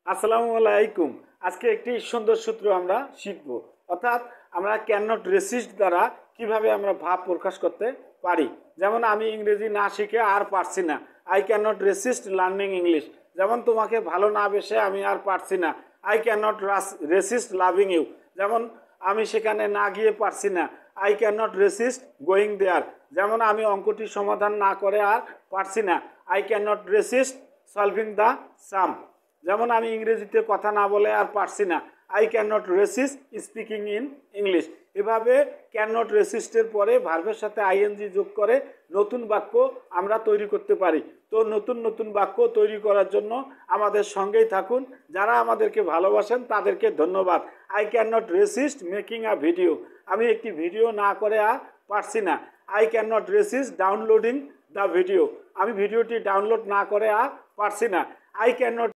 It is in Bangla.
আসসালামু আলাইকুম। আজকে একটি সুন্দর সূত্র আমরা শিখব, অর্থাৎ আমরা ক্যান নট রেসিস্ট দ্বারা কিভাবে আমরা ভাব প্রকাশ করতে পারি। যেমন আমি ইংরেজি না শিখে আর পারছি না, I can not resist learning English. যেমন তোমাকে ভালো না বেসে আমি আর পারছি না, I can not resist loving you. যেমন আমি সেখানে না গিয়ে পারছি না, I can not resist going there. যেমন আমি অঙ্কটি সমাধান না করে আর পারছি না, I can not resist solving the sum. যেমন আমি ইংরেজিতে কথা না বলে আর পারছি না, I can not resist speaking in English. এভাবে ক্যান নট রেসিস্টের পরে ভার্বের সাথে আইএনজি যোগ করে নতুন বাক্য আমরা তৈরি করতে পারি। তো নতুন নতুন বাক্য তৈরি করার জন্য আমাদের সঙ্গেই থাকুন। যারা আমাদেরকে ভালোবাসেন তাদেরকে ধন্যবাদ। I can not racist making a video. আমি একটি ভিডিও না করে আর পারছি না, I can not racist downloading the video. আমি ভিডিওটি ডাউনলোড না করে আর পারছি না, আই ক্যান নট